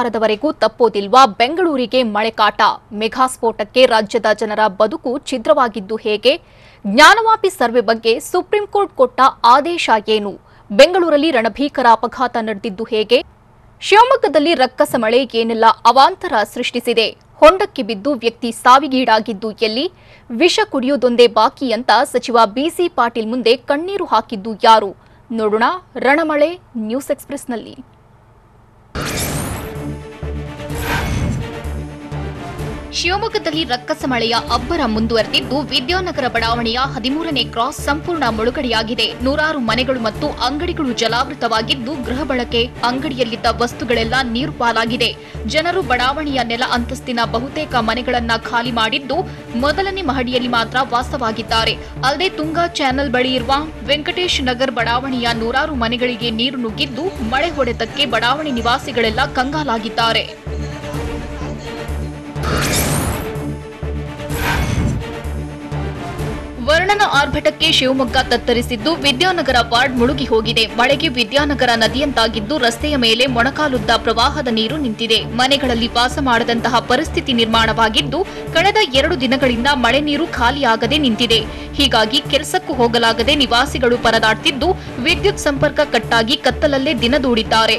ಶುಕ್ರವಾರದವರೆಗೂ ತಪ್ಪೋದಿಲ್ವಾ ಬೆಂಗಳೂರಿಗೆ ಮಳೆಕಾಟ? ಮೆಗಾ ಸ್ಫೋಟಕ್ಕೆ ರಾಜ್ಯದ ಜನರ ಬದುಕು ಛಿದ್ರವಾಗಿದ್ದು ಹೇಗೆ? ಜ್ಞಾನವಾಪಿ ಸರ್ವೆ ಬಗ್ಗೆ ಸುಪ್ರೀಂ ಕೋರ್ಟ್ ಕೊಟ್ಟ ಆದೇಶ ಏನು? ಬೆಂಗಳೂರಲ್ಲಿ ರಣಭೀಕರ ಅಪಘಾತ ನಡೆದಿದ್ದು ಹೇಗೆ? ಶಿವಮೊಗ್ಗದಲ್ಲಿ ರಕ್ಕಸ ಮಳೆ ಏನೆಲ್ಲ ಅವಾಂತರ ಸೃಷ್ಟಿಸಿದೆ? ಹೊಂಡಕ್ಕೆ ಬಿದ್ದು ವ್ಯಕ್ತಿ ಸಾವಿಗೀಡಾಗಿದ್ದು ಎಲ್ಲಿ? ವಿಷ ಕುಡಿಯುವುದೊಂದೇ ಬಾಕಿ ಅಂತ ಸಚಿವ ಬಿಸಿ ಪಾಟೀಲ್ ಮುಂದೆ ಕಣ್ಣೀರು ಹಾಕಿದ್ದು ಯಾರು? ನೋಡೋಣ ರಣಮಳೆ ನ್ಯೂಸ್ ಎಕ್ಸ್‌ಪ್ರೆಸ್‌ನಲ್ಲಿ. ಶಿವಮೊಗ್ಗದಲ್ಲಿ ರಕ್ಕಸ ಮಳೆಯ ಅಬ್ಬರ ಮುಂದುವರೆದಿದ್ದು ವಿದ್ಯಾನಗರ ಬಡಾವಣೆಯ 13ನೇ ಕ್ರಾಸ್ ಸಂಪೂರ್ಣ ಮುಳುಗಡೆಯಾಗಿದೆ. ನೂರಾರು ಮನೆಗಳು ಮತ್ತು ಅಂಗಡಿಗಳು ಜಲಾವೃತವಾಗಿದ್ದು ಗೃಹ ಬಳಕೆ ಅಂಗಡಿಯಲ್ಲಿದ್ದ ವಸ್ತುಗಳೆಲ್ಲ ನೀರು ಪಾಲಾಗಿದೆ. ಜನರು ಬಡಾವಣೆಯ ನೆಲ ಅಂತಸ್ತಿನ ಬಹುತೇಕ ಮನೆಗಳನ್ನ ಖಾಲಿ ಮಾಡಿದ್ದು ಮೊದಲನೇ ಮಹಡಿಯಲ್ಲಿ ಮಾತ್ರ ವಾಸವಾಗಿದ್ದಾರೆ. ಅಲ್ಲದೆ ತುಂಗಾ ಚಾನೆಲ್ ಬಳಿ ಇರುವ ವೆಂಕಟೇಶ್ ನಗರ್ ಬಡಾವಣೆಯ ನೂರಾರು ಮನೆಗಳಿಗೆ ನೀರು ನುಗ್ಗಿದ್ದು ಮಳೆ ಹೊಡೆತಕ್ಕೆ ಬಡಾವಣೆ ನಿವಾಸಿಗಳೆಲ್ಲ ಕಂಗಾಲಾಗಿದ್ದಾರೆ. ವರ್ಣನ ಆರ್ಭಟಕ್ಕೆ ಶಿವಮೊಗ್ಗ ತತ್ತರಿಸಿದ್ದು ವಿದ್ಯಾನಗರ ವಾರ್ಡ್ ಮುಳುಗಿ ಹೋಗಿದೆ. ಮಳೆಗೆ ವಿದ್ಯಾನಗರ ನದಿಯಂತಾಗಿದ್ದು ರಸ್ತೆಯ ಮೇಲೆ ಮೊಣಕಾಲುದ್ದ ಪ್ರವಾಹದ ನೀರು ನಿಂತಿದೆ. ಮನೆಗಳಲ್ಲಿ ವಾಸ ಮಾಡದಂತಹ ಪರಿಸ್ಥಿತಿ ನಿರ್ಮಾಣವಾಗಿದ್ದು ಕಳೆದ 2 ದಿನಗಳಿಂದ ಮಳೆ ನೀರು ಖಾಲಿಯಾಗದೆ ನಿಂತಿದೆ. ಹೀಗಾಗಿ ಕೆಲಸಕ್ಕೂ ಹೋಗಲಾಗದೆ ನಿವಾಸಿಗಳು ಪರದಾಡ್ತಿದ್ದು ವಿದ್ಯುತ್ ಸಂಪರ್ಕ ಕಟ್ಟಾಗಿ ಕತ್ತಲಲ್ಲೇ ದಿನ ದೂಡಿದ್ದಾರೆ.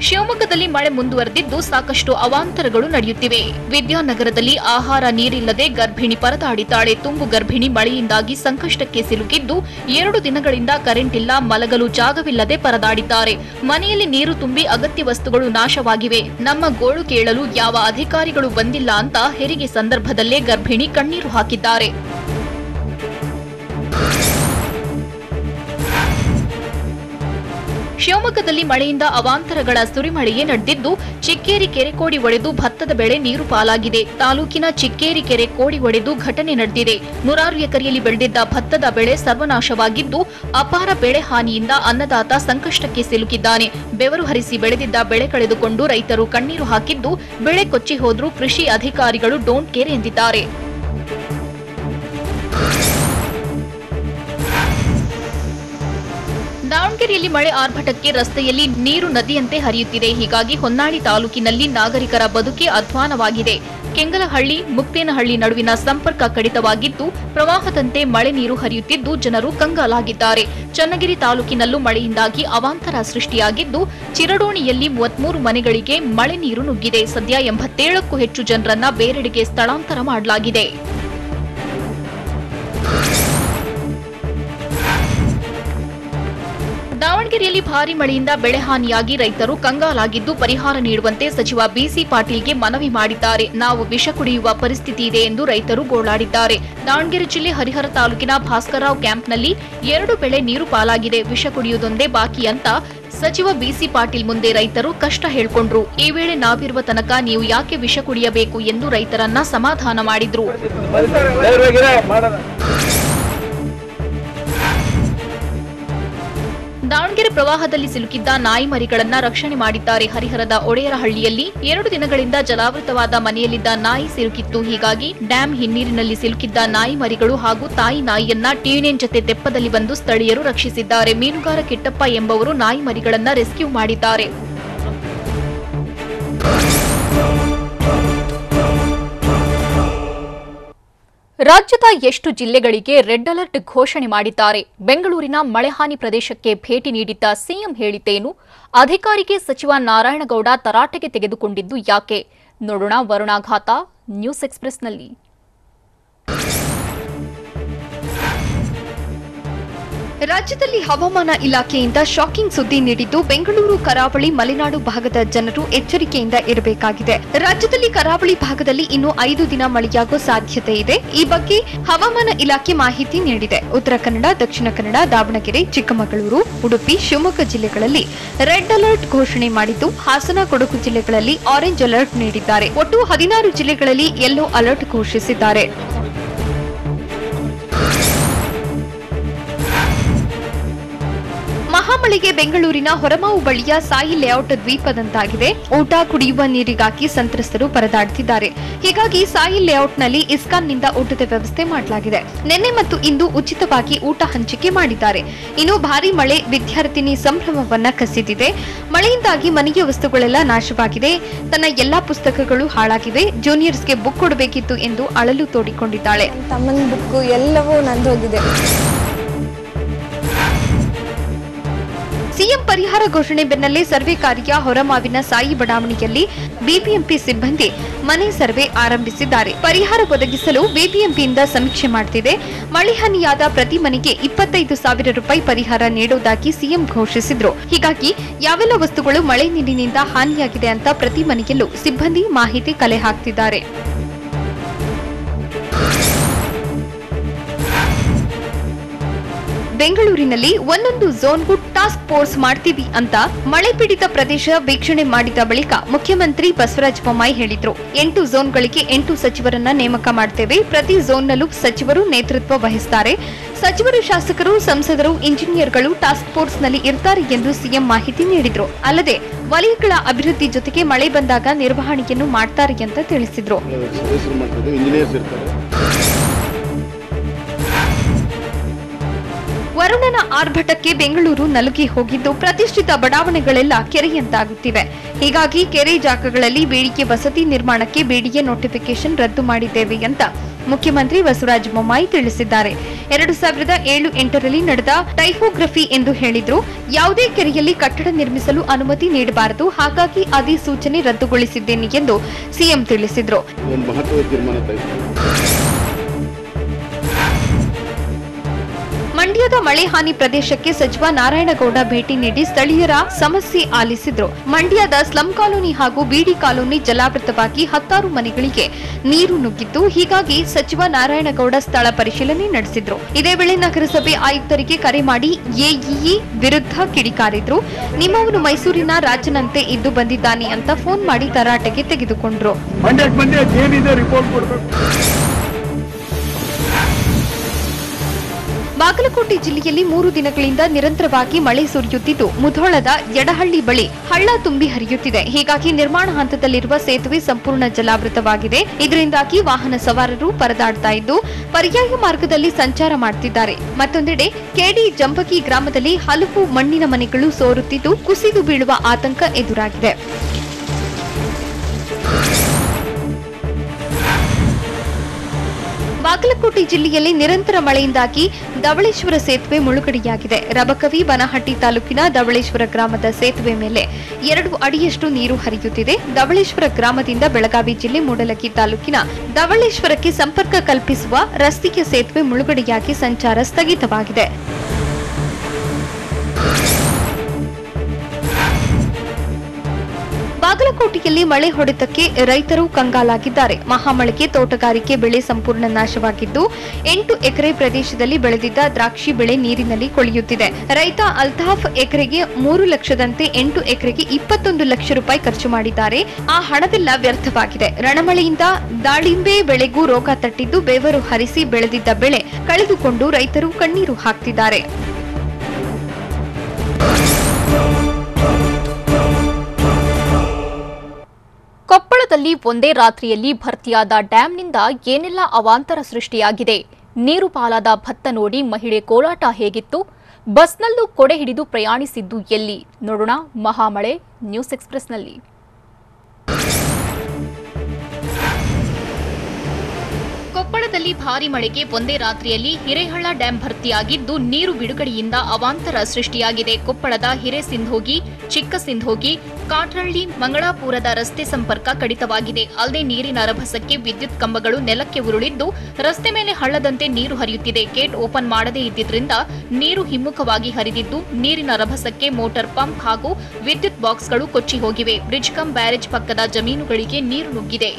ಶಿವಮೊಗ್ಗದಲ್ಲಿ ಮಳೆ ಮುಂದುವರೆದಿದ್ದು ಸಾಕಷ್ಟು ಅವಾಂತರಗಳು ನಡೆಯುತ್ತಿವೆ. ವಿದ್ಯಾನಗರದಲ್ಲಿ ಆಹಾರ ನೀರಿಲ್ಲದೆ ಗರ್ಭಿಣಿ ಪರದಾಡಿದ್ದಾಳೆ. ತುಂಬು ಗರ್ಭಿಣಿ ಮಳೆಯಿಂದಾಗಿ ಸಂಕಷ್ಟಕ್ಕೆ ಸಿಲುಕಿದ್ದು 2 ದಿನಗಳಿಂದ ಕರೆಂಟ್ ಇಲ್ಲ, ಮಲಗಲು ಜಾಗವಿಲ್ಲದೆ ಪರದಾಡಿದ್ದಾರೆ. ಮನೆಯಲ್ಲಿ ನೀರು ತುಂಬಿ ಅಗತ್ಯ ವಸ್ತುಗಳು ನಾಶವಾಗಿವೆ. ನಮ್ಮ ಗೋಳು ಕೇಳಲು ಯಾವ ಅಧಿಕಾರಿಗಳು ಬಂದಿಲ್ಲ ಅಂತ ಹೆರಿಗೆ ಸಂದರ್ಭದಲ್ಲೇ ಗರ್ಭಿಣಿ ಕಣ್ಣೀರು ಹಾಕಿದ್ದಾರೆ. ಶಿವಮೊಗ್ಗದಲ್ಲಿ ಮಳೆಯಿಂದ ಅವಾಂತರಗಳ ಸುರಿಮಳೆಯೇ ನಡೆದಿದ್ದು ಚಿಕ್ಕೇರಿ ಕೆರೆ ಕೋಡಿ ಒಡೆದು ಭತ್ತದ ಬೆಳೆ ನೀರು ಪಾಲಾಗಿದೆ. ತಾಲೂಕಿನ ಚಿಕ್ಕೇರಿ ಕೆರೆ ಕೋಡಿ ಒಡೆದು ಘಟನೆ ನಡೆದಿದೆ. ನೂರಾರು ಎಕರೆಯಲ್ಲಿ ಬೆಳೆದಿದ್ದ ಭತ್ತದ ಬೆಳೆ ಸರ್ವನಾಶವಾಗಿದ್ದು ಅಪಾರ ಬೆಳೆ ಹಾನಿಯಿಂದ ಅನ್ನದಾತ ಸಂಕಷ್ಟಕ್ಕೆ ಸಿಲುಕಿದ್ದಾನೆ. ಬೆವರು ಹರಿಸಿ ಬೆಳೆದಿದ್ದ ಬೆಳೆ ಕಳೆದುಕೊಂಡು ರೈತರು ಕಣ್ಣೀರು ಹಾಕಿದ್ದು ಬೆಳೆ ಕೊಚ್ಚಿ ಹೋದ್ರೂ ಕೃಷಿ ಅಧಿಕಾರಿಗಳು ಡೋಂಟ್ ಕೇರ್ ಎಂದಿದ್ದಾರೆ. ದಾವಣಗೆರೆಯಲ್ಲಿ ಮಳೆ ಆರ್ಭಟಕ್ಕೆ ರಸ್ತೆಯಲ್ಲಿ ನೀರು ನದಿಯಂತೆ ಹರಿಯುತ್ತಿದೆ. ಹೀಗಾಗಿ ಹೊನ್ನಾಳಿ ತಾಲೂಕಿನಲ್ಲಿ ನಾಗರಿಕರ ಬದುಕೆ ಅಧ್ವಾನವಾಗಿದೆ. ಕೆಂಗಲಹಳ್ಳಿ ಮುಕ್ತೇನಹಳ್ಳಿ ನಡುವಿನ ಸಂಪರ್ಕ ಕಡಿತವಾಗಿದ್ದು ಪ್ರವಾಹದಂತೆ ಮಳೆ ನೀರು ಹರಿಯುತ್ತಿದ್ದು ಜನರು ಕಂಗಾಲಾಗಿದ್ದಾರೆ. ಚನ್ನಗಿರಿ ತಾಲೂಕಿನಲ್ಲೂ ಮಳೆಯಿಂದಾಗಿ ಅವಾಂತರ ಸೃಷ್ಟಿಯಾಗಿದ್ದು ಚಿರಡೋಣಿಯಲ್ಲಿ 33 ಮನೆಗಳಿಗೆ ಮಳೆ ನೀರು ನುಗ್ಗಿದೆ. ಸದ್ಯ 87ಕ್ಕೂ ಹೆಚ್ಚು ಜನರನ್ನ ಬೇರೆಡೆಗೆ ಸ್ಥಳಾಂತರ ಮಾಡಲಾಗಿದೆ. ದಾವಣಗೆರೆಯಲ್ಲಿ ಭಾರೀ ಮಳೆಯಿಂದ ಬೆಳೆ ಹಾನಿಯಾಗಿ ರೈತರು ಕಂಗಾಲಾಗಿದ್ದು ಪರಿಹಾರ ನೀಡುವಂತೆ ಸಚಿವ ಬಿಸಿ ಪಾಟೀಲ್ಗೆ ಮನವಿ ಮಾಡಿದ್ದಾರೆ. ನಾವು ವಿಷ ಕುಡಿಯುವ ಪರಿಸ್ಥಿತಿ ಇದೆ ಎಂದು ರೈತರು ಗೋಳಾಡಿದ್ದಾರೆ. ದಾವಣಗೆರೆ ಜಿಲ್ಲೆ ಹರಿಹರ ತಾಲೂಕಿನ ಭಾಸ್ಕರರಾವ್ ಕ್ಯಾಂಪ್ನಲ್ಲಿ 2 ಬೆಳೆ ನೀರು ಪಾಲಾಗಿದೆ. ವಿಷ ಕುಡಿಯುವುದೊಂದೇ ಬಾಕಿ ಅಂತ ಸಚಿವ ಬಿಸಿ ಪಾಟೀಲ್ ಮುಂದೆ ರೈತರು ಕಷ್ಟ ಹೇಳ್ಕೊಂಡ್ರು. ಈ ವೇಳೆ ನಾವಿರುವ ತನಕ ನೀವು ಯಾಕೆ ವಿಷ ಕುಡಿಯಬೇಕು ಎಂದು ರೈತರನ್ನ ಸಮಾಧಾನ ಮಾಡಿದ್ರು. ದಾವಣಗೆರೆ ಪ್ರವಾಹದಲ್ಲಿ ಸಿಲುಕಿದ್ದ ನಾಯಿ ಮರಿಗಳನ್ನ ರಕ್ಷಣೆ ಮಾಡಿದ್ದಾರೆ. ಹರಿಹರದ ಒಡೆಯರಹಳ್ಳಿಯಲ್ಲಿ 2 ದಿನಗಳಿಂದ ಜಲಾವೃತವಾದ ಮನೆಯಲ್ಲಿದ್ದ ನಾಯಿ ಸಿಲುಕಿತ್ತು. ಹೀಗಾಗಿ ಡ್ಯಾಂ ಹಿನ್ನೀರಿನಲ್ಲಿ ಸಿಲುಕಿದ್ದ ನಾಯಿ ಮರಿಗಳು ಹಾಗೂ ತಾಯಿ ನಾಯಿಯನ್ನ ಟಿವಿಎನ್ ಜತೆ ತೆಪ್ಪದಲ್ಲಿ ಬಂದು ಸ್ಥಳೀಯರು ರಕ್ಷಿಸಿದ್ದಾರೆ. ಮೀನುಗಾರ ಕಿಟ್ಟಪ್ಪ ಎಂಬುವರು ನಾಯಿ ಮರಿಗಳನ್ನ ರೆಸ್ಕ್ಯೂ ಮಾಡಿದ್ದಾರೆ. ರಾಜ್ಯದ ಎಷ್ಟು ಜಿಲ್ಲೆಗಳಿಗೆ ರೆಡ್ ಅಲರ್ಟ್ ಘೋಷಣೆ ಮಾಡಿದ್ದಾರೆ? ಬೆಂಗಳೂರಿನ ಮಳೆಹಾನಿ ಪ್ರದೇಶಕ್ಕೆ ಭೇಟಿ ನೀಡಿದ್ದ ಸಿಎಂ ಹೇಳಿದ್ದೇನು? ಅಧಿಕಾರಿಗೆ ಸಚಿವ ನಾರಾಯಣಗೌಡ ತರಾಟೆಗೆ ತೆಗೆದುಕೊಂಡಿದ್ದು ಯಾಕೆ? ನೋಡೋಣ ವರುಣಾಘಾತ ನ್ಯೂಸ್ ಎಕ್ಸ್‌ಪ್ರೆಸ್‌ನಲ್ಲಿ. ರಾಜ್ಯದಲ್ಲಿ ಹವಾಮಾನ ಇಲಾಖೆಯಿಂದ ಶಾಕಿಂಗ್ ಸುದ್ದಿ ನೀಡಿದ್ದು ಬೆಂಗಳೂರು ಕರಾವಳಿ ಮಲೆನಾಡು ಭಾಗದ ಜನರು ಎಚ್ಚರಿಕೆಯಿಂದ ಇರಬೇಕಾಗಿದೆ. ರಾಜ್ಯದಲ್ಲಿ ಕರಾವಳಿ ಭಾಗದಲ್ಲಿ ಇನ್ನು 5 ದಿನ ಮಳೆಯಾಗುವ ಸಾಧ್ಯತೆ ಇದೆ. ಈ ಬಗ್ಗೆ ಹವಾಮಾನ ಇಲಾಖೆ ಮಾಹಿತಿ ನೀಡಿದೆ. ಉತ್ತರ ಕನ್ನಡ, ದಕ್ಷಿಣ ಕನ್ನಡ, ದಾವಣಗೆರೆ, ಚಿಕ್ಕಮಗಳೂರು, ಉಡುಪಿ, ಶಿವಮೊಗ್ಗ ಜಿಲ್ಲೆಗಳಲ್ಲಿ ರೆಡ್ ಅಲರ್ಟ್ ಘೋಷಣೆ ಮಾಡಿದ್ದು ಹಾಸನ, ಕೊಡಗು ಜಿಲ್ಲೆಗಳಲ್ಲಿ ಆರೆಂಜ್ ಅಲರ್ಟ್ ನೀಡಿದ್ದಾರೆ. ಒಟ್ಟು 16 ಜಿಲ್ಲೆಗಳಲ್ಲಿ ಯೆಲ್ಲೋ ಅಲರ್ಟ್ ಘೋಷಿಸಿದ್ದಾರೆ. ಮಹಾಮಳೆಗೆ ಬೆಂಗಳೂರಿನ ಹೊರಮಾವು ಬಳಿಯ ಸಾಯಿ ಲೇಔಟ್ ದ್ವೀಪದಂತಾಗಿದೆ. ಊಟ ಕುಡಿಯುವ ನೀರಿಗಾಗಿ ಸಂತ್ರಸ್ತರು ಪರದಾಡುತ್ತಿದ್ದಾರೆ. ಹೀಗಾಗಿ ಸಾಯಿ ಲೇಔಟ್ನಲ್ಲಿ ಇಸ್ಕಾನ್ನಿಂದ ಊಟದ ವ್ಯವಸ್ಥೆ ಮಾಡಲಾಗಿದೆ. ನಿನ್ನೆ ಮತ್ತು ಇಂದು ಉಚಿತವಾಗಿ ಊಟ ಹಂಚಿಕೆ ಮಾಡಿದ್ದಾರೆ. ಇನ್ನು ಭಾರೀ ಮಳೆ ವಿದ್ಯಾರ್ಥಿನಿ ಸಂಭ್ರಮವನ್ನ ಕಸಿದಿದೆ. ಮಳೆಯಿಂದಾಗಿ ಮನೆಯ ವಸ್ತುಗಳೆಲ್ಲ ನಾಶವಾಗಿದೆ. ತನ್ನ ಎಲ್ಲಾ ಪುಸ್ತಕಗಳು ಹಾಳಾಗಿವೆ. ಜೂನಿಯರ್ಸ್ಗೆ ಬುಕ್ ಕೊಡಬೇಕಿತ್ತು ಎಂದು ಅಳಲು ತೋಡಿಕೊಂಡಿದ್ದಾಳೆ. ತಮ್ಮನ ಬುಕ್ ಎಲ್ಲವೂ ನಂದು ಹೋಗಿದೆ. ಸಿಎಂ ಪರಿಹಾರ ಘೋಷಣೆ ಬೆನ್ನಲ್ಲೇ ಸರ್ವೆ ಕಾರ್ಯ ಹೊರಮಾವಿನ ಸಾಯಿ ಬಡಾವಣೆಯಲ್ಲಿ ಬಿಬಿಎಂಪಿ ಸಿಬ್ಬಂದಿ ಮನೆ ಸರ್ವೆ ಆರಂಭಿಸಿದ್ದಾರೆ. ಪರಿಹಾರ ಒದಗಿಸಲು ಬಿಬಿಎಂಪಿಯಿಂದ ಸಮೀಕ್ಷೆ ಮಾಡುತ್ತಿದೆ. ಮಳೆ ಹಾನಿಯಾದ ಪ್ರತಿ ಮನೆಗೆ 25,000 ರೂಪಾಯಿ ಪರಿಹಾರ ನೀಡುವುದಾಗಿ ಸಿಎಂ ಘೋಷಿಸಿದ್ರು. ಹೀಗಾಗಿ ಯಾವೆಲ್ಲ ವಸ್ತುಗಳು ಮಳೆ ನೀರಿನಿಂದ ಹಾನಿಯಾಗಿದೆ ಅಂತ ಪ್ರತಿ ಮನೆಯಲ್ಲೂ ಸಿಬ್ಬಂದಿ ಮಾಹಿತಿ ಕಲೆ ಹಾಕ್ತಿದ್ದಾರೆ. ಬೆಂಗಳೂರಿನಲ್ಲಿ ಒಂದೊಂದು ಝೋನ್ಗೂ ಟಾಸ್ಕ್ ಫೋರ್ಸ್ ಮಾಡ್ತೀವಿ ಅಂತ ಮಳೆ ಪೀಡಿತ ಪ್ರದೇಶ ವೀಕ್ಷಣೆ ಮಾಡಿದ ಬಳಿಕ ಮುಖ್ಯಮಂತ್ರಿ ಬಸವರಾಜ ಬೊಮ್ಮಾಯಿ ಹೇಳಿದ್ರು. 8 ಝೋನ್ಗಳಿಗೆ 8 ಸಚಿವರನ್ನ ನೇಮಕ ಮಾಡ್ತೇವೆ. ಪ್ರತಿ ಝೋನ್ನಲ್ಲೂ ಸಚಿವರು ನೇತೃತ್ವ ವಹಿಸುತ್ತಾರೆ. ಸಚಿವರು, ಶಾಸಕರು, ಸಂಸದರು, ಇಂಜಿನಿಯರ್ಗಳು ಟಾಸ್ಕ್ ಫೋರ್ಸ್ನಲ್ಲಿ ಇರ್ತಾರೆ ಎಂದು ಸಿಎಂ ಮಾಹಿತಿ ನೀಡಿದ್ರು. ಅಲ್ಲದೆ ವಲಯಗಳ ಅಭಿವೃದ್ಧಿ ಜೊತೆಗೆ ಮಳೆ ಬಂದಾಗ ನಿರ್ವಹಣೆಯನ್ನು ಮಾಡ್ತಾರೆ ಅಂತ ತಿಳಿಸಿದ್ರು. ವರುಣನ ಆರ್ಭಟಕ್ಕೆ ಬೆಂಗಳೂರು ನಲುಗಿ ಹೋಗಿದ್ದು ಪ್ರತಿಷ್ಠಿತ ಬಡಾವಣೆಗಳೆಲ್ಲ ಕೆರೆಯಂತಾಗುತ್ತಿವೆ. ಹೀಗಾಗಿ ಕೆರೆ ಜಾಗಗಳಲ್ಲಿ ಬೇಡಿಕೆ ವಸತಿ ನಿರ್ಮಾಣಕ್ಕೆ ಬೇಡಿಕೆ ನೋಟಿಫಿಕೇಶನ್ ರದ್ದು ಮಾಡಿದ್ದೇವೆ ಅಂತ ಮುಖ್ಯಮಂತ್ರಿ ಬಸವರಾಜ ಬೊಮ್ಮಾಯಿ ತಿಳಿಸಿದ್ದಾರೆ. 2007-8ರಲ್ಲಿ ನಡೆದ ಟೈಪೋಗ್ರಫಿ ಎಂದು ಹೇಳಿದ್ರು. ಯಾವುದೇ ಕೆರೆಯಲ್ಲಿ ಕಟ್ಟಡ ನಿರ್ಮಿಸಲು ಅನುಮತಿ ನೀಡಬಾರದು. ಹಾಗಾಗಿ ಅಧಿಸೂಚನೆ ರದ್ದುಗೊಳಿಸಿದ್ದೇನೆ ಎಂದು ಸಿಎಂ ತಿಳಿಸಿದ್ರು. ಮಂಡ್ಯದ ಮಳೆ ಹಾನಿ ಪ್ರದೇಶಕ್ಕೆ ಸಚಿವ ನಾರಾಯಣಗೌಡ ಭೇಟಿ ನೀಡಿ ಸ್ಥಳೀಯರ ಸಮಸ್ಯೆ ಆಲಿಸಿದ್ರು. ಮಂಡ್ಯದ ಸ್ಲಂ ಕಾಲೋನಿ ಹಾಗೂ ಬಿಡಿ ಕಾಲೋನಿ ಜಲಾವೃತವಾಗಿ 10 ಮನೆಗಳಿಗೆ ನೀರು ನುಗ್ಗಿತ್ತು. ಹೀಗಾಗಿ ಸಚಿವ ನಾರಾಯಣಗೌಡ ಸ್ಥಳ ಪರಿಶೀಲನೆ ನಡೆಸಿದ್ರು. ಇದೇ ವೇಳೆ ನಗರಸಭೆ ಆಯುಕ್ತರಿಗೆ ಕರೆ ಮಾಡಿ ಎಇಇ ವಿರುದ್ಧ ಕಿಡಿಕಾರಿದ್ರು. ನಿಮ್ಮವನು ಮೈಸೂರಿನ ರಾಜನಂತೆ ಇದ್ದು ಬಂದಿದ್ದಾನೆ ಅಂತ ಫೋನ್ ಮಾಡಿ ತರಾಟೆಗೆ ತೆಗೆದುಕೊಂಡ್ರು. ಬಾಗಲಕೋಟೆ ಜಿಲ್ಲೆಯಲ್ಲಿ 3 ದಿನಗಳಿಂದ ನಿರಂತರವಾಗಿ ಮಳೆ ಸುರಿಯುತ್ತಿದ್ದು ಮುಧೋಳದ ಯಡಹಳ್ಳಿ ಬಳಿ ಹಳ್ಳ ತುಂಬಿ ಹರಿಯುತ್ತಿದೆ. ಹೀಗಾಗಿ ನಿರ್ಮಾಣ ಹಂತದಲ್ಲಿರುವ ಸೇತುವೆ ಸಂಪೂರ್ಣ ಜಲಾವೃತವಾಗಿದೆ. ಇದರಿಂದಾಗಿ ವಾಹನ ಸವಾರರು ಪರದಾಡ್ತಾ ಇದ್ದು ಪರ್ಯಾಯ ಮಾರ್ಗದಲ್ಲಿ ಸಂಚಾರ ಮಾಡುತ್ತಿದ್ದಾರೆ. ಮತ್ತೊಂದೆಡೆ ಕೆಡಿ ಜಂಬಗಿ ಗ್ರಾಮದಲ್ಲಿ ಹಲವು ಮಣ್ಣಿನ ಮನೆಗಳು ಸೋರುತ್ತಿದ್ದು ಕುಸಿದು ಬೀಳುವ ಆತಂಕ ಎದುರಾಗಿದೆ. ಬಾಗಲಕೋಟೆ ಜಿಲ್ಲೆಯಲ್ಲಿ ನಿರಂತರ ಮಳೆಯಿಂದಾಗಿ ಧವಳೇಶ್ವರ ಸೇತುವೆ ಮುಳುಗಡೆಯಾಗಿದೆ. ರಬಕವಿ ಬನಹಟ್ಟಿ ತಾಲೂಕಿನ ಧವಳೇಶ್ವರ ಗ್ರಾಮದ ಸೇತುವೆ ಮೇಲೆ 2 ಅಡಿಯಷ್ಟು ನೀರು ಹರಿಯುತ್ತಿದೆ. ಧವಳೇಶ್ವರ ಗ್ರಾಮದಿಂದ ಬೆಳಗಾವಿ ಜಿಲ್ಲೆ ಮೂಡಲಗಿ ತಾಲೂಕಿನ ಧವಳೇಶ್ವರಕ್ಕೆ ಸಂಪರ್ಕ ಕಲ್ಪಿಸುವ ರಸ್ತೆಯ ಸೇತುವೆ ಮುಳುಗಡೆಯಾಗಿ ಸಂಚಾರ ಸ್ಥಗಿತವಾಗಿದೆ. ಬಾಗಲಕೋಟೆಯಲ್ಲಿ ಮಳೆ ಹೊಡೆತಕ್ಕೆ ರೈತರು ಕಂಗಾಲಾಗಿದ್ದಾರೆ. ಮಹಾಮಳೆಗೆ ತೋಟಗಾರಿಕೆ ಬೆಳೆ ಸಂಪೂರ್ಣ ನಾಶವಾಗಿದ್ದು 8 ಎಕರೆ ಪ್ರದೇಶದಲ್ಲಿ ಬೆಳೆದಿದ್ದ ದ್ರಾಕ್ಷಿ ಬೆಳೆ ನೀರಿನಲ್ಲಿ ಕೊಳೆಯುತ್ತಿದೆ. ರೈತ ಅಲ್ತಾಫ್ ಎಕರೆಗೆ 3 ಲಕ್ಷದಂತೆ 8 ಎಕರೆಗೆ 21 ಲಕ್ಷ ರೂಪಾಯಿ ಖರ್ಚು ಮಾಡಿದ್ದಾರೆ. ಆ ಹಣವೆಲ್ಲ ವ್ಯರ್ಥವಾಗಿದೆ. ರಣಮಳೆಯಿಂದ ದಾಳಿಂಬೆ ಬೆಳೆಗೂ ರೋಗ ತಟ್ಟಿದ್ದು ಬೆವರು ಹರಿಸಿ ಬೆಳೆದಿದ್ದ ಬೆಳೆ ಕಳೆದುಕೊಂಡು ರೈತರು ಕಣ್ಣೀರು ಹಾಕ್ತಿದ್ದಾರೆ. ಕೊಪ್ಪಳದಲ್ಲಿ ಒಂದೇ ರಾತ್ರಿಯಲ್ಲಿ ಭರ್ತಿಯಾದ ಡ್ಯಾಂನಿಂದ ಏನೆಲ್ಲ ಅವಾಂತರ ಸೃಷ್ಟಿಯಾಗಿದೆ? ನೀರು ಪಾಲಾದ ಭತ್ತ ನೋಡಿ ಮಹಿಳೆ ಕೋಲಾಟ ಹೇಗಿತ್ತು? ಬಸ್ನಲ್ಲೂ ಕೊಡೆ ಹಿಡಿದು ಪ್ರಯಾಣಿಸಿದ್ದು ಎಲ್ಲಿ? ನೋಡೋಣ ಮಹಾಮಳೆ ನ್ಯೂಸ್ ಎಕ್ಸ್‌ಪ್ರೆಸ್‌ನಲ್ಲಿ. ಕೊಪ್ಪಳದಲ್ಲಿ ಭಾರೀ ಮಳೆಗೆ ಒಂದೇ ರಾತ್ರಿಯಲ್ಲಿ ಹಿರೇಹಳ್ಳ ಡ್ಯಾಂ ಭರ್ತಿಯಾಗಿದ್ದು ನೀರು ಬಿಡುಗಡೆಯಿಂದ ಅವಾಂತರ ಸೃಷ್ಟಿಯಾಗಿದೆ. ಕೊಪ್ಪಳದ ಹಿರೇಸಿಂಧೋಗಿ, ಚಿಕ್ಕಸಿಂಧೋಗಿ, ಕಾಟ್ರಳ್ಳಿ, ಮಂಗಳಾಪುರದ ರಸ್ತೆ ಸಂಪರ್ಕ ಕಡಿತವಾಗಿದೆ. ಅಲ್ಲದೆ ನೀರಿನ ರಭಸಕ್ಕೆ ವಿದ್ಯುತ್ ಕಂಬಗಳು ನೆಲಕ್ಕೆ ಉರುಳಿದ್ದು ರಸ್ತೆ ಮೇಲೆ ಹಳ್ಳದಂತೆ ನೀರು ಹರಿಯುತ್ತಿದೆ. ಗೇಟ್ ಓಪನ್ ಮಾಡದೇ ಇದ್ದಿದ್ರಿಂದ ನೀರು ಹಿಮ್ಮುಖವಾಗಿ ಹರಿದಿದ್ದು ನೀರಿನ ರಭಸಕ್ಕೆ ಮೋಟಾರ್ ಪಂಪ್ ಹಾಗೂ ವಿದ್ಯುತ್ ಬಾಕ್ಸ್ಗಳು ಕೊಚ್ಚಿ ಹೋಗಿವೆ. ಬ್ರಿಡ್ಜ್ ಕಂ ಬ್ಯಾರೇಜ್ ಪಕ್ಕದ ಜಮೀನುಗಳಿಗೆ ನೀರು ನುಗ್ಗಿದೆ.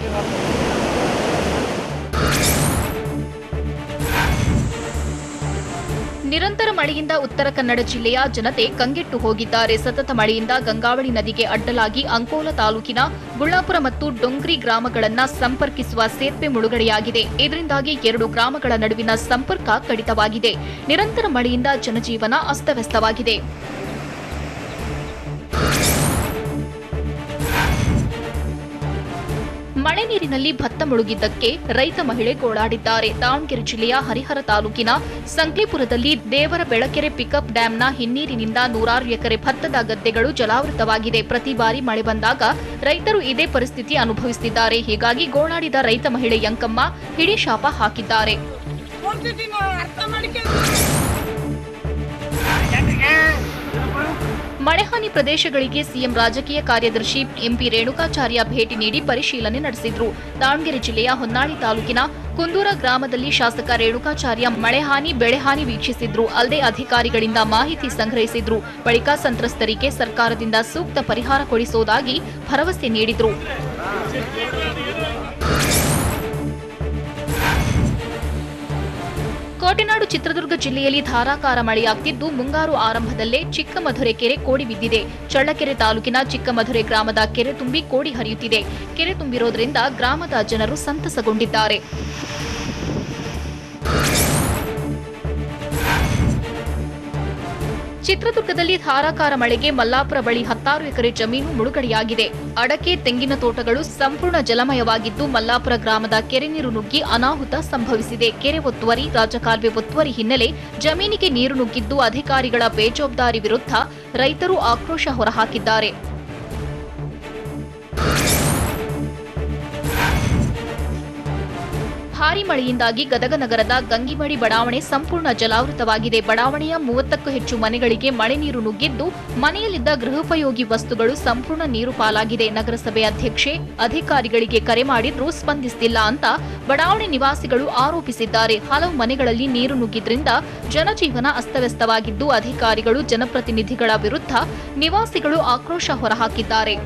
ನಿರಂತರ ಮಳೆಯಿಂದ ಉತ್ತರ ಕನ್ನಡ ಜಿಲ್ಲೆಯ ಜನತೆ ಕಂಗೆಟ್ಟು ಹೋಗಿದ್ದಾರೆ. ಸತತ ಮಳೆಯಿಂದ ಗಂಗಾವಳಿ ನದಿಗೆ ಅಡ್ಡಲಾಗಿ ಅಂಕೋಲ ತಾಲೂಕಿನ ಗುಳ್ಳಾಪುರ ಮತ್ತು ಡೊಂಗ್ರಿ ಗ್ರಾಮಗಳನ್ನು ಸಂಪರ್ಕಿಸುವ ಸೇತುವೆ ಮುಳುಗಡೆಯಾಗಿದೆ. ಇದರಿಂದಾಗಿ 2 ಗ್ರಾಮಗಳ ನಡುವಿನ ಸಂಪರ್ಕ ಕಡಿತವಾಗಿದೆ. ನಿರಂತರ ಮಳೆಯಿಂದ ಜನಜೀವನ ಅಸ್ತವ್ಯಸ್ತವಾಗಿದೆ. ಮಳೆ ನೀರಿನಲ್ಲಿ ಭತ್ತ ಮುಳುಗಿದ್ದಕ್ಕೆ ರೈತ ಮಹಿಳೆ ಗೋಳಾಡಿದ್ದಾರೆ. ದಾವಣಗೆರೆ ಜಿಲ್ಲೆಯ ಹರಿಹರ ತಾಲೂಕಿನ ಸಂಕ್ಲಿಪುರದಲ್ಲಿ ದೇವರ ಬೆಳಕೆರೆ ಪಿಕಪ್ ಡ್ಯಾಂನ ಹಿನ್ನೀರಿನಿಂದ ನೂರಾರು ಎಕರೆ ಭತ್ತದ ಗದ್ದೆಗಳು ಜಲಾವೃತವಾಗಿದೆ. ಪ್ರತಿ ಬಾರಿ ಮಳೆ ಬಂದಾಗ ರೈತರು ಇದೇ ಪರಿಸ್ಥಿತಿ ಅನುಭವಿಸುತ್ತಿದ್ದಾರೆ. ಹೀಗಾಗಿ ಗೋಳಾಡಿದ ರೈತ ಮಹಿಳೆ ಯಂಕಮ್ಮ ಹಿಡಿ ಶಾಪ ಹಾಕಿದ್ದಾರೆ. ಮಳೆಹಾನಿ ಪ್ರದೇಶಗಳಿಗೆ ಸಿಎಂ ರಾಜಕೀಯ ಕಾರ್ಯದರ್ಶಿ ಎಂಪಿ ರೇಣುಕಾಚಾರ್ಯ ಭೇಟಿ ನೀಡಿ ಪರಿಶೀಲನೆ ನಡೆಸಿದ್ರು. ದಾವಣಗೆರೆ ಜಿಲ್ಲೆಯ ಹೊನ್ನಾಳಿ ತಾಲೂಕಿನ ಕುಂದೂರ ಗ್ರಾಮದಲ್ಲಿ ಶಾಸಕ ರೇಣುಕಾಚಾರ್ಯ ಮಳೆಹಾನಿ ಬೆಳೆಹಾನಿ ವೀಕ್ಷಿಸಿದ್ರು. ಅಲ್ಲದೆ ಅಧಿಕಾರಿಗಳಿಂದ ಮಾಹಿತಿ ಸಂಗ್ರಹಿಸಿದ್ರು. ಬಳಿಕ ಸಂತ್ರಸ್ತರಿಗೆ ಸರ್ಕಾರದಿಂದ ಸೂಕ್ತ ಪರಿಹಾರ ಕೊಡಿಸುವುದಾಗಿ ಭರವಸೆ ನೀಡಿದ್ರು. ಕೋಟೆನಾಡು ಚಿತ್ರದುರ್ಗ ಜಿಲ್ಲೆಯಲ್ಲಿ ಧಾರಾಕಾರ ಮಳೆಯಾಗುತ್ತಿದ್ದು ಮುಂಗಾರು ಆರಂಭದಲ್ಲೇ ಚಿಕ್ಕಮಧುರೆ ಕೆರೆ ಕೋಡಿ ಬಿದ್ದಿದೆ. ಚಳ್ಳಕೆರೆ ತಾಲೂಕಿನ ಚಿಕ್ಕಮಧುರೆ ಗ್ರಾಮದ ಕೆರೆ ತುಂಬಿ ಕೋಡಿ ಹರಿಯುತ್ತಿದೆ. ಕೆರೆ ತುಂಬಿರೋದ್ರಿಂದ ಗ್ರಾಮದ ಜನರು ಸಂತಸಗೊಂಡಿದ್ದಾರೆ. ಚಿತ್ರದುರ್ಗದಲ್ಲಿ ಧಾರಾಕಾರ ಮಳೆಗೆ ಮಲ್ಲಾಪುರ ಬಳಿ 10 ಎಕರೆ ಜಮೀನು ಮುಳುಗಡೆಯಾಗಿದೆ. ಅಡಕೆ, ತೆಂಗಿನ ತೋಟಗಳು ಸಂಪೂರ್ಣ ಜಲಮಯವಾಗಿದ್ದು ಮಲ್ಲಾಪುರ ಗ್ರಾಮದ ಕೆರೆ ನೀರು ನುಗ್ಗಿ ಅನಾಹುತ ಸಂಭವಿಸಿದೆ. ಕೆರೆ ಒತ್ತುವರಿ, ರಾಜಕಾಲುವೆ ಒತ್ತುವರಿ ಹಿನ್ನೆಲೆ ಜಮೀನಿಗೆ ನೀರು ನುಗ್ಗಿದ್ದು ಅಧಿಕಾರಿಗಳ ಬೇಜವಾಬ್ದಾರಿ ವಿರುದ್ಧ ರೈತರು ಆಕ್ರೋಶ ಹೊರಹಾಕಿದ್ದಾರೆ. ಭಾರೀ ಮಳೆಯಿಂದಾಗಿ ಗದಗ ನಗರದ ಗಂಗಿಮಡಿ ಬಡಾವಣೆ ಸಂಪೂರ್ಣ ಜಲಾವೃತವಾಗಿದೆ. ಬಡಾವಣೆಯ 30ಕ್ಕೂ ಹೆಚ್ಚು ಮನೆಗಳಿಗೆ ಮಳೆ ನೀರು ನುಗ್ಗಿದ್ದು ಮನೆಯಲ್ಲಿದ್ದ ಗೃಹೋಪಯೋಗಿ ವಸ್ತುಗಳು ಸಂಪೂರ್ಣ ನೀರು ಪಾಲಾಗಿದೆ. ನಗರಸಭೆ ಅಧ್ಯಕ್ಷೆ ಅಧಿಕಾರಿಗಳಿಗೆ ಕರೆ ಮಾಡಿದ್ರೂ ಸ್ಪಂದಿಸುತ್ತಿಲ್ಲ ಅಂತ ಬಡಾವಣೆ ನಿವಾಸಿಗಳು ಆರೋಪಿಸಿದ್ದಾರೆ. ಹಲವು ಮನೆಗಳಲ್ಲಿ ನೀರು ನುಗ್ಗಿದ್ರಿಂದ ಜನಜೀವನ ಅಸ್ತವ್ಯಸ್ತವಾಗಿದ್ದು ಅಧಿಕಾರಿಗಳು ಜನಪ್ರತಿನಿಧಿಗಳ ವಿರುದ್ಧ ನಿವಾಸಿಗಳು ಆಕ್ರೋಶ ಹೊರಹಾಕಿದ್ದಾರೆ.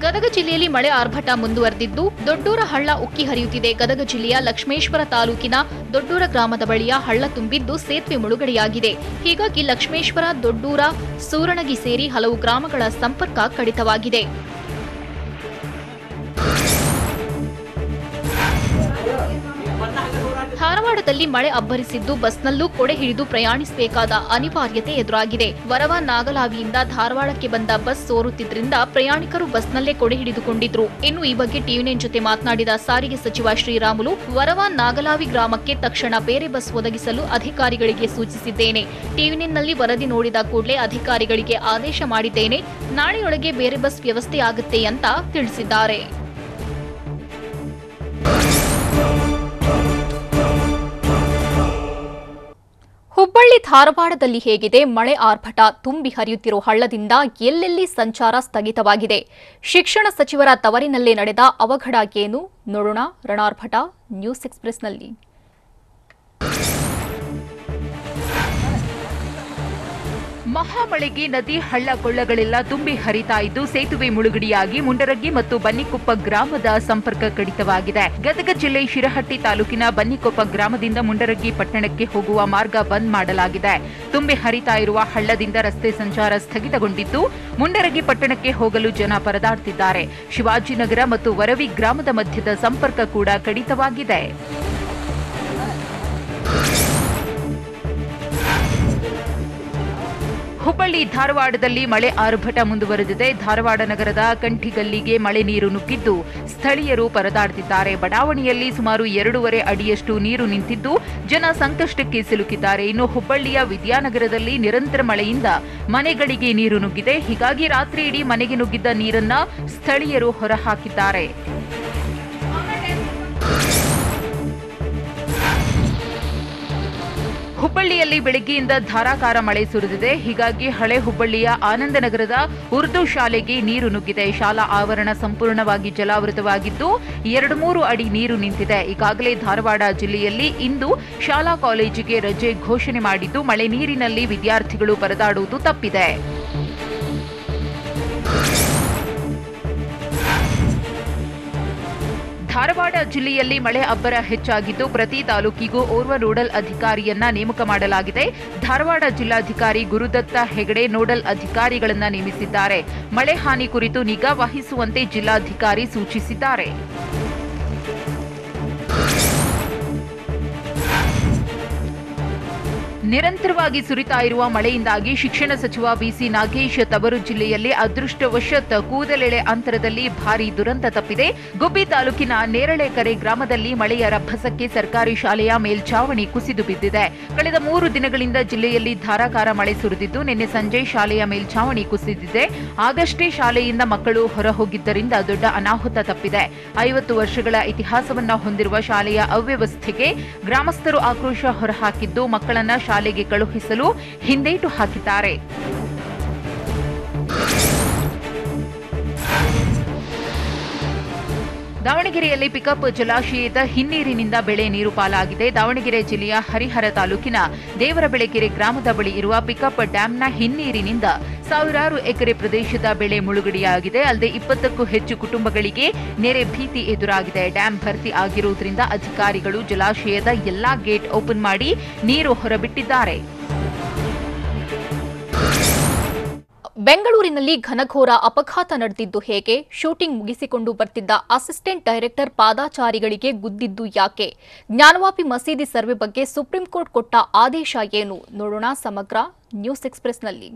ಗದಗ ಜಿಲ್ಲೆಯಲ್ಲಿ ಮಳೆ ಆರ್ಭಟ ಮುಂದುವರೆದಿದ್ದು ದೊಡ್ಡೂರ ಹಳ್ಳ ಉಕ್ಕಿ ಹರಿಯುತ್ತಿದೆ. ಗದಗ ಜಿಲ್ಲೆಯ ಲಕ್ಷ್ಮೇಶ್ವರ ತಾಲೂಕಿನ ದೊಡ್ಡೂರ ಗ್ರಾಮದ ಬಳಿಯ ಹಳ್ಳ ತುಂಬಿದ್ದು ಸೇತುವೆ ಮುಳುಗಡೆಯಾಗಿದೆ. ಹೀಗಾಗಿ ಲಕ್ಷ್ಮೇಶ್ವರ, ದೊಡ್ಡೂರ, ಸೂರಣಗಿ ಸೇರಿ ಹಲವು ಗ್ರಾಮಗಳ ಸಂಪರ್ಕ ಕಡಿತವಾಗಿದೆ. ಧಾರವಾಡದಲ್ಲಿ ಮಳೆ ಅಬ್ಬರಿಸಿದ್ದು ಬಸ್ನಲ್ಲೂ ಕೊಡೆ ಹಿಡಿದು ಪ್ರಯಾಣಿಸಬೇಕಾದ ಅನಿವಾರ್ಯತೆ ಎದುರಾಗಿದೆ. ವರವ ನಾಗಲಾವಿಯಿಂದ ಧಾರವಾಡಕ್ಕೆ ಬಂದ ಬಸ್ ಸೋರುತ್ತಿದ್ದರಿಂದ ಪ್ರಯಾಣಿಕರು ಬಸ್ನಲ್ಲೇ ಕೊಡೆ ಹಿಡಿದುಕೊಂಡಿದ್ರು. ಇನ್ನು ಈ ಬಗ್ಗೆ ಟಿವಿ9 ಜೊತೆ ಮಾತನಾಡಿದ ಸಾರಿಗೆ ಸಚಿವ ಶ್ರೀರಾಮುಲು, ವರವ ನಾಗಲಾವಿ ಗ್ರಾಮಕ್ಕೆ ತಕ್ಷಣ ಬೇರೆ ಬಸ್ ಒದಗಿಸಲು ಅಧಿಕಾರಿಗಳಿಗೆ ಸೂಚಿಸಿದ್ದೇನೆ. ಟಿವಿ9ನಲ್ಲಿ ವರದಿ ನೋಡಿದ ಕೂಡಲೇ ಅಧಿಕಾರಿಗಳಿಗೆ ಆದೇಶ ಮಾಡಿದ್ದೇನೆ. ನಾಳೆಯೊಳಗೆ ಬೇರೆ ಬಸ್ ವ್ಯವಸ್ಥೆ ಆಗುತ್ತೆ ಅಂತ ತಿಳಿಸಿದ್ದಾರೆ. ಹುಬ್ಬಳ್ಳಿ ಧಾರವಾಡದಲ್ಲಿ ಹೇಗಿದೆ ಮಳೆ ಆರ್ಭಟ? ತುಂಬಿ ಹರಿಯುತ್ತಿರೋ ಹಳ್ಳದಿಂದ ಎಲ್ಲೆಲ್ಲಿ ಸಂಚಾರ ಸ್ಥಗಿತವಾಗಿದೆ. ಶಿಕ್ಷಣ ಸಚಿವರ ತವರಿನಲ್ಲೇ ನಡೆದ ಅವಘಡ ಏನು ನೋಡೋಣ ರಣಾರ್ಭಟ ನ್ಯೂಸ್ ಎಕ್ಸ್‌ಪ್ರೆಸ್‌ನಲ್ಲಿ. ಮಹಾಮಳೆಗೆ ನದಿ ಹಳ್ಳ ಕೊಳ್ಳಗಳೆಲ್ಲ ತುಂಬಿ ಹರಿತಾ ಇದ್ದು ಸೇತುವೆ ಮುಳುಗಡೆಯಾಗಿ ಮುಂಡರಗಿ ಮತ್ತು ಬನ್ನಿಕೊಪ್ಪ ಗ್ರಾಮದ ಸಂಪರ್ಕ ಕಡಿತವಾಗಿದೆ. ಗದಗ ಜಿಲ್ಲೆ ಶಿರಹಟ್ಟಿ ತಾಲೂಕಿನ ಬನ್ನಿಕೊಪ್ಪ ಗ್ರಾಮದಿಂದ ಮುಂಡರಗಿ ಪಟ್ಟಣಕ್ಕೆ ಹೋಗುವ ಮಾರ್ಗ ಬಂದ್ ಮಾಡಲಾಗಿದೆ. ತುಂಬಿ ಹರಿತಾ ಇರುವ ಹಳ್ಳದಿಂದ ರಸ್ತೆ ಸಂಚಾರ ಸ್ಥಗಿತಗೊಂಡಿದ್ದು ಮುಂಡರಗಿ ಪಟ್ಟಣಕ್ಕೆ ಹೋಗಲು ಜನ ಪರದಾಡ್ತಿದ್ದಾರೆ. ಶಿವಾಜಿನಗರ ಮತ್ತು ವರವಿ ಗ್ರಾಮದ ಮಧ್ಯದ ಸಂಪರ್ಕ ಕೂಡ ಕಡಿತವಾಗಿದೆ. ಹುಬ್ಬಳ್ಳಿ ಧಾರವಾಡದಲ್ಲಿ ಮಳೆ ಆರ್ಭಟ ಮುಂದುವರೆದಿದೆ. ಧಾರವಾಡ ನಗರದ ಕಂಠಿಗಲ್ಲಿಗೆ ಮಳೆ ನೀರು ನುಗ್ಗಿದ್ದು ಸ್ಥಳೀಯರು ಪರದಾಡುತ್ತಿದ್ದಾರೆ. ಬಡಾವಣೆಯಲ್ಲಿ ಸುಮಾರು 2.5 ಅಡಿಯಷ್ಟು ನೀರು ನಿಂತಿದ್ದು ಜನ ಸಂಕಷ್ಟಕ್ಕೆ ಸಿಲುಕಿದ್ದಾರೆ. ಇನ್ನು ಹುಬ್ಬಳ್ಳಿಯ ವಿದ್ಯಾನಗರದಲ್ಲಿ ನಿರಂತರ ಮಳೆಯಿಂದ ಮನೆಗಳಿಗೆ ನೀರು ನುಗ್ಗಿದೆ. ಹೀಗಾಗಿ ರಾತ್ರಿ ಇಡೀ ಮನೆಗೆ ನುಗ್ಗಿದ್ದ ನೀರನ್ನ ಸ್ಥಳೀಯರು ಹೊರಹಾಕಿದ್ದಾರೆ. ಹುಬ್ಬಳ್ಳಿಯಲ್ಲಿ ಬೆಳಗ್ಗೆಯಿಂದ ಧಾರಾಕಾರ ಮಳೆ ಸುರಿದಿದೆ. ಹೀಗಾಗಿ ಹಳೆ ಹುಬ್ಬಳ್ಳಿಯ ಆನಂದನಗರದ ಉರ್ದು ಶಾಲೆಗೆ ನೀರು ನುಗ್ಗಿದೆ. ಶಾಲಾ ಆವರಣ ಸಂಪೂರ್ಣವಾಗಿ ಜಲಾವೃತವಾಗಿದ್ದು 2-3 ಅಡಿ ನೀರು ನಿಂತಿದೆ. ಈಗಾಗಲೇ ಧಾರವಾಡ ಜಿಲ್ಲೆಯಲ್ಲಿ ಇಂದು ಶಾಲಾ ಕಾಲೇಜಿಗೆ ರಜೆ ಘೋಷಣೆ ಮಾಡಿದ್ದು ಮಳೆ ನೀರಿನಲ್ಲಿ ವಿದ್ಯಾರ್ಥಿಗಳು ಪರದಾಡುವುದು ತಪ್ಪಿದೆ. ಧಾರವಾಡ ಜಿಲ್ಲೆಯಲ್ಲಿ ಮಳೆ ಅಬ್ಬರ ಹೆಚ್ಚಾಗಿದ್ದು ಪ್ರತಿ ತಾಲೂಕಿಗೂ ಓರ್ವ ನೋಡಲ್ ಅಧಿಕಾರಿಯನ್ನ ನೇಮಕ ಮಾಡಲಾಗಿದೆ. ಧಾರವಾಡ ಜಿಲ್ಲಾಧಿಕಾರಿ ಗುರುದತ್ತ ಹೆಗಡೆ ನೋಡಲ್ ಅಧಿಕಾರಿಗಳನ್ನ ನೇಮಿಸಿದ್ದಾರೆ. ಮಳೆ ಹಾನಿ ಕುರಿತು ನಿಗಾ ವಹಿಸುವಂತೆ ಜಿಲ್ಲಾಧಿಕಾರಿ ಸೂಚಿಸಿದ್ದಾರೆ. ನಿರಂತರವಾಗಿ ಸುರಿತಾ ಇರುವ ಮಳೆಯಿಂದಾಗಿ ಶಿಕ್ಷಣ ಸಚಿವ ಬಿಸಿ ನಾಗೇಶ್ ತವರು ಜಿಲ್ಲೆಯಲ್ಲಿ ಅದೃಷ್ಟವಶತ್ ಕೂದಲೆಳೆ ಅಂತರದಲ್ಲಿ ಭಾರೀ ದುರಂತ ತಪ್ಪಿದೆ. ಗುಬ್ಬಿ ತಾಲೂಕಿನ ನೇರಳೆಕೆರೆ ಗ್ರಾಮದಲ್ಲಿ ಮಳೆಯ ರಭಸಕ್ಕೆ ಸರ್ಕಾರಿ ಶಾಲೆಯ ಮೇಲ್ಛಾವಣಿ ಕುಸಿದು ಬಿದ್ದಿದೆ. ಕಳೆದ 3 ದಿನಗಳಿಂದ ಜಿಲ್ಲೆಯಲ್ಲಿ ಧಾರಾಕಾರ ಮಳೆ ಸುರಿದಿದ್ದು ನಿನ್ನೆ ಸಂಜೆ ಶಾಲೆಯ ಮೇಲ್ಛಾವಣಿ ಕುಸಿದಿದೆ. ಆಗಷ್ಟೇ ಶಾಲೆಯಿಂದ ಮಕ್ಕಳು ಹೊರಹೋಗಿದ್ದರಿಂದ ದೊಡ್ಡ ಅನಾಹುತ ತಪ್ಪಿದೆ. 50 ವರ್ಷಗಳ ಇತಿಹಾಸವನ್ನ ಹೊಂದಿರುವ ಶಾಲೆಯ ಅವ್ಯವಸ್ಥೆಗೆ ಗ್ರಾಮಸ್ಥರು ಆಕ್ರೋಶ ಹೊರಹಾಕಿದ್ದು ಮಕ್ಕಳನ್ನ ಶಾಲೆಗೆ ಕಳುಹಿಸಲು ಹಿಂದೇಟು ಹಾಕಿದ್ದಾರೆ. ದಾವಣಗೆರೆಯಲ್ಲಿ ಪಿಕಪ್ ಜಲಾಶಯದ ಹಿನ್ನೀರಿನಿಂದ ಬೆಳೆ ನೀರು ಪಾಲಾಗಿದೆ. ದಾವಣಗೆರೆ ಜಿಲ್ಲೆಯ ಹರಿಹರ ತಾಲೂಕಿನ ದೇವರಬೆಳಗೆರೆ ಗ್ರಾಮದ ಬಳಿ ಇರುವ ಪಿಕಪ್ ಡ್ಯಾಂನ ಹಿನ್ನೀರಿನಿಂದ ಸಾವಿರಾರು ಎಕರೆ ಪ್ರದೇಶದ ಬೆಳೆ ಮುಳುಗಡೆಯಾಗಿದೆ. ಅಲ್ಲದೆ 20ಕ್ಕೂ ಹೆಚ್ಚು ಕುಟುಂಬಗಳಿಗೆ ನೆರೆ ಭೀತಿ ಎದುರಾಗಿದೆ. ಡ್ಯಾಂ ಭರ್ತಿ ಆಗಿರುವುದರಿಂದ ಅಧಿಕಾರಿಗಳು ಜಲಾಶಯದ ಎಲ್ಲಾ ಗೇಟ್ ಓಪನ್ ಮಾಡಿ ನೀರು ಹೊರಬಿಟ್ಟಿದ್ದಾರೆ. ಬೆಂಗಳೂರಿನಲ್ಲಿ ಘನಘೋರ ಅಪಘಾತ ನಡೆದಿದ್ದು ಹೇಗೆ? ಶೂಟಿಂಗ್ ಮುಗಿಸಿಕೊಂಡು ಬರ್ತಿದ್ದ ಅಸಿಸ್ಟೆಂಟ್ ಡೈರೆಕ್ಟರ್ ಪಾದಾಚಾರಿಗಳಿಗೆ ಗುದ್ದಿದ್ದು ಯಾಕೆ? ಜ್ಞಾನವಾಪಿ ಮಸೀದಿ ಸರ್ವೆ ಬಗ್ಗೆ ಸುಪ್ರೀಂ ಕೋರ್ಟ್ ಕೊಟ್ಟ ಆದೇಶ ಏನು? ನೋಡೋಣ ಸಮಗ್ರ ನ್ಯೂಸ್ ಎಕ್ಸ್‌ಪ್ರೆಸ್‌ನಲ್ಲಿ.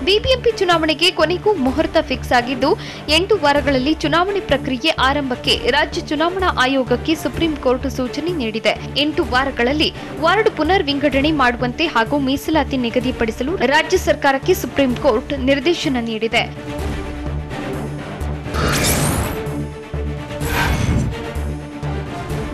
ಬಿಬಿಎಂಪಿ ಚುನಾವಣೆಗೆ ಕೊನೆಗೂ ಮುಹೂರ್ತ ಫಿಕ್ಸ್ ಆಗಿದ್ದು 8 ವಾರಗಳಲ್ಲಿ ಚುನಾವಣೆ ಪ್ರಕ್ರಿಯೆ ಆರಂಭಕ್ಕೆ ರಾಜ್ಯ ಚುನಾವಣಾ ಆಯೋಗಕ್ಕೆ ಸುಪ್ರೀಂ ಕೋರ್ಟ್ ಸೂಚನೆ ನೀಡಿದೆ. 8 ವಾರಗಳಲ್ಲಿ ವಾರ್ಡ್ ಪುನರ್ ವಿಂಗಡಣೆ ಮಾಡುವಂತೆ ಹಾಗೂ ಮೀಸಲಾತಿ ನಿಗದಿಪಡಿಸಲು ರಾಜ್ಯ ಸರ್ಕಾರಕ್ಕೆ ಸುಪ್ರೀಂ ಕೋರ್ಟ್ ನಿರ್ದೇಶನ ನೀಡಿದೆ.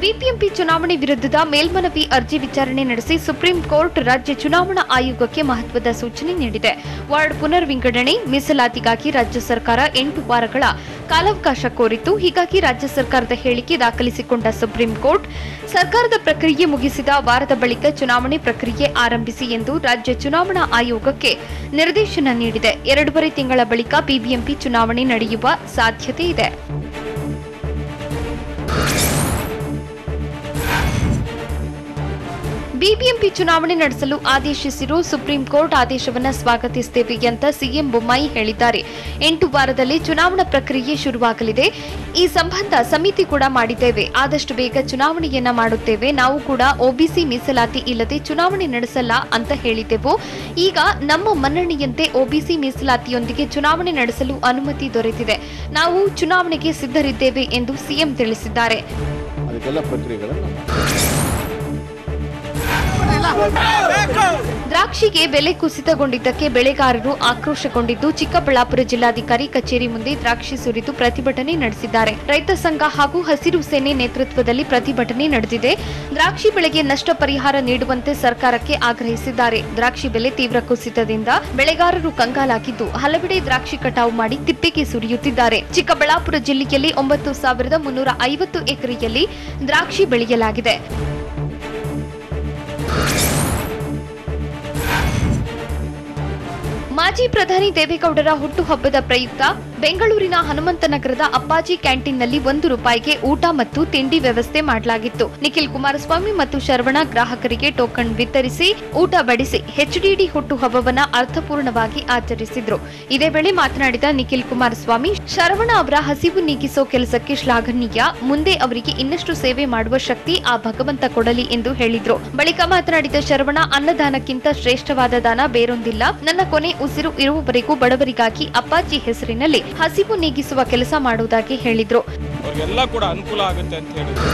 ಬಿಬಿಎಂಪಿ ಚುನಾವಣೆ ವಿರುದ್ಧದ ಮೇಲ್ಮನವಿ ಅರ್ಜಿ ವಿಚಾರಣೆ ನಡೆಸಿ ಸುಪ್ರೀಂ ಕೋರ್ಟ್ ರಾಜ್ಯ ಚುನಾವಣಾ ಆಯೋಗಕ್ಕೆ ಮಹತ್ವದ ಸೂಚನೆ ನೀಡಿದೆ. ವಾರ್ಡ್ ಪುನರ್ ವಿಂಗಡಣೆ ಮೀಸಲಾತಿಗಾಗಿ ರಾಜ್ಯ ಸರ್ಕಾರ 8 ವಾರಗಳ ಕಾಲಾವಕಾಶ ಕೋರಿತ್ತು. ಹೀಗಾಗಿ ರಾಜ್ಯ ಸರ್ಕಾರದ ಹೇಳಿಕೆ ದಾಖಲಿಸಿಕೊಂಡ ಸುಪ್ರೀಂ ಕೋರ್ಟ್ ಸರ್ಕಾರದ ಪ್ರಕ್ರಿಯೆ ಮುಗಿಸಿದ ವಾರದ ಬಳಿಕ ಚುನಾವಣೆ ಪ್ರಕ್ರಿಯೆ ಆರಂಭಿಸಿ ಎಂದು ರಾಜ್ಯ ಚುನಾವಣಾ ಆಯೋಗಕ್ಕೆ ನಿರ್ದೇಶನ ನೀಡಿದೆ. 2.5 ತಿಂಗಳ ಬಳಿಕ ಬಿಬಿಎಂಪಿ ಚುನಾವಣೆ ನಡೆಯುವ ಸಾಧ್ಯತೆ ಇದೆ. ಬಿಬಿಎಂಪಿ ಚುನಾವಣೆ ನಡೆಸಲು ಆದೇಶಿಸಿರುವ ಸುಪ್ರೀಂ ಕೋರ್ಟ್ ಆದೇಶವನ್ನು ಸ್ವಾಗತಿಸುತ್ತೇವೆ ಅಂತ ಸಿಎಂ ಬೊಮ್ಮಾಯಿ ಹೇಳಿದ್ದಾರೆ. 8 ವಾರದಲ್ಲಿ ಚುನಾವಣಾ ಪ್ರಕ್ರಿಯೆ ಶುರುವಾಗಲಿದೆ. ಈ ಸಂಬಂಧ ಸಮಿತಿ ಕೂಡ ಮಾಡಿದ್ದೇವೆ. ಆದಷ್ಟು ಬೇಗ ಚುನಾವಣೆಯನ್ನ ಮಾಡುತ್ತೇವೆ. ನಾವು ಕೂಡ ಒಬಿಸಿ ಮೀಸಲಾತಿ ಇಲ್ಲದೆ ಚುನಾವಣೆ ನಡೆಸಲ್ಲ ಅಂತ ಹೇಳಿದ್ದೆವು. ಈಗ ನಮ್ಮ ಮನ್ನಣೆಯಂತೆ ಒಬಿಸಿ ಮೀಸಲಾತಿಯೊಂದಿಗೆ ಚುನಾವಣೆ ನಡೆಸಲು ಅನುಮತಿ ದೊರೆತಿದೆ. ನಾವು ಚುನಾವಣೆಗೆ ಸಿದ್ಧರಿದ್ದೇವೆ ಎಂದು ಸಿಎಂ ತಿಳಿಸಿದ್ದಾರೆ. ದ್ರಾಕ್ಷಿಗೆ ಬೆಲೆ ಕುಸಿತಗೊಂಡಿದ್ದಕ್ಕೆ ಬೆಳೆಗಾರರು ಆಕ್ರೋಶಗೊಂಡಿದ್ದು ಚಿಕ್ಕಬಳ್ಳಾಪುರ ಜಿಲ್ಲಾಧಿಕಾರಿ ಕಚೇರಿ ಮುಂದೆ ದ್ರಾಕ್ಷಿ ಸುರಿದು ಪ್ರತಿಭಟನೆ ನಡೆಸಿದ್ದಾರೆ. ರೈತ ಸಂಘ ಹಾಗೂ ಹಸಿರು ಸೇನೆ ನೇತೃತ್ವದಲ್ಲಿ ಪ್ರತಿಭಟನೆ ನಡೆದಿದೆ. ದ್ರಾಕ್ಷಿ ಬೆಳೆಗೆ ನಷ್ಟ ಪರಿಹಾರ ನೀಡುವಂತೆ ಸರ್ಕಾರಕ್ಕೆ ಆಗ್ರಹಿಸಿದ್ದಾರೆ. ದ್ರಾಕ್ಷಿ ಬೆಲೆ ತೀವ್ರ ಕುಸಿತದಿಂದ ಬೆಳೆಗಾರರು ಕಂಗಾಲಾಗಿದ್ದು ಹಲವೆಡೆ ದ್ರಾಕ್ಷಿ ಕಟಾವು ಮಾಡಿ ತಿಪ್ಪೆಗೆ ಸುರಿಯುತ್ತಿದ್ದಾರೆ. ಚಿಕ್ಕಬಳ್ಳಾಪುರ ಜಿಲ್ಲೆಯಲ್ಲಿ 9350 ಎಕರೆಯಲ್ಲಿ ದ್ರಾಕ್ಷಿ ಬೆಳೆಯಲಾಗಿದೆ. ಮಾಜಿ ಪ್ರಧಾನಿ ದೇವೇಗೌಡರ ಹುಟ್ಟುಹಬ್ಬದ ಪ್ರಯುಕ್ತ ಬೆಂಗಳೂರಿನ ಹನುಮಂತನಗರದ ಅಪ್ಪಾಜಿ ಕ್ಯಾಂಟೀನ್ನಲ್ಲಿ ₹1 ಊಟ ಮತ್ತು ತಿಂಡಿ ವ್ಯವಸ್ಥೆ ಮಾಡಲಾಗಿತ್ತು. ನಿಖಿಲ್ ಕುಮಾರಸ್ವಾಮಿ ಮತ್ತು ಶರವಣ ಗ್ರಾಹಕರಿಗೆ ಟೋಕನ್ ವಿತರಿಸಿ ಊಟ ಬಡಿಸಿ ಎಚ್ಡಿಡಿ ಹುಟ್ಟುಹಬ್ಬವನ್ನ ಅರ್ಥಪೂರ್ಣವಾಗಿ ಆಚರಿಸಿದ್ರು. ಇದೇ ವೇಳೆ ಮಾತನಾಡಿದ ನಿಖಿಲ್ ಕುಮಾರಸ್ವಾಮಿ, ಶರವಣ ಅವರ ಹಸಿವು ನೀಗಿಸೋ ಕೆಲಸಕ್ಕೆ ಶ್ಲಾಘನೀಯ. ಮುಂದೆ ಅವರಿಗೆ ಇನ್ನಷ್ಟು ಸೇವೆ ಮಾಡುವ ಶಕ್ತಿ ಆ ಭಗವಂತ ಕೊಡಲಿ ಎಂದು ಹೇಳಿದ್ರು. ಬಳಿಕ ಮಾತನಾಡಿದ ಶರವಣ, ಅನ್ನದಾನಕ್ಕಿಂತ ಶ್ರೇಷ್ಠವಾದ ದಾನ ಬೇರೊಂದಿಲ್ಲ. ನನ್ನ ಕೊನೆ ಉಸಿರು ಇರುವವರೆಗೂ ಬಡವರಿಗಾಗಿ ಅಪ್ಪಾಜಿ ಹೆಸರಿನಲ್ಲಿ ಹಸಿವು ನೀಗಿಸುವ ಕೆಲಸ ಮಾಡುವುದಾಗಿ ಹೇಳಿದ್ರು. ಅವರಿಗೆಲ್ಲ ಕೂಡ ಅನುಕೂಲ ಆಗುತ್ತೆ ಅಂತ ಹೇಳಿದ್ರು.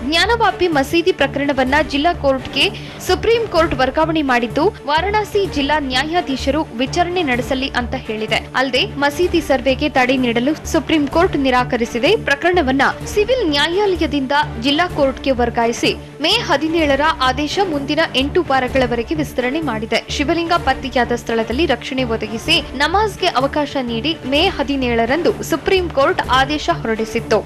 ಜ್ಞಾನವಾಪಿ ಮಸೀದಿ ಪ್ರಕರಣವನ್ನ ಜಿಲ್ಲಾ ಕೋರ್ಟ್ಗೆ ಸುಪ್ರೀಂ ಕೋರ್ಟ್ ವರ್ಗಾವಣೆ ಮಾಡಿದ್ದು ವಾರಣಾಸಿ ಜಿಲ್ಲಾ ನ್ಯಾಯಾಧೀಶರು ವಿಚಾರಣೆ ನಡೆಸಲಿ ಅಂತ ಹೇಳಿದೆ. ಅಲ್ಲದೆ ಮಸೀದಿ ಸರ್ವೆಗೆ ತಡೆ ನೀಡಲು ಸುಪ್ರೀಂ ಕೋರ್ಟ್ ನಿರಾಕರಿಸಿದೆ. ಪ್ರಕರಣವನ್ನ ಸಿವಿಲ್ ನ್ಯಾಯಾಲಯದಿಂದ ಜಿಲ್ಲಾ ಕೋರ್ಟ್ಗೆ ವರ್ಗಾಯಿಸಿ ಮೇ 17ರ ಆದೇಶ ಮುಂದಿನ 8 ವಾರಗಳವರೆಗೆ ವಿಸ್ತರಣೆ ಮಾಡಿದೆ. ಶಿವಲಿಂಗ ಪತ್ತೆಯಾದ ಸ್ಥಳದಲ್ಲಿ ರಕ್ಷಣೆ ಒದಗಿಸಿ ನಮಾಜ್ಗೆ ಅವಕಾಶ ನೀಡಿ ಮೇ 17ರಂದು ಸುಪ್ರೀಂ ಕೋರ್ಟ್ ಆದೇಶ ಹೊರಡಿಸಿತ್ತು.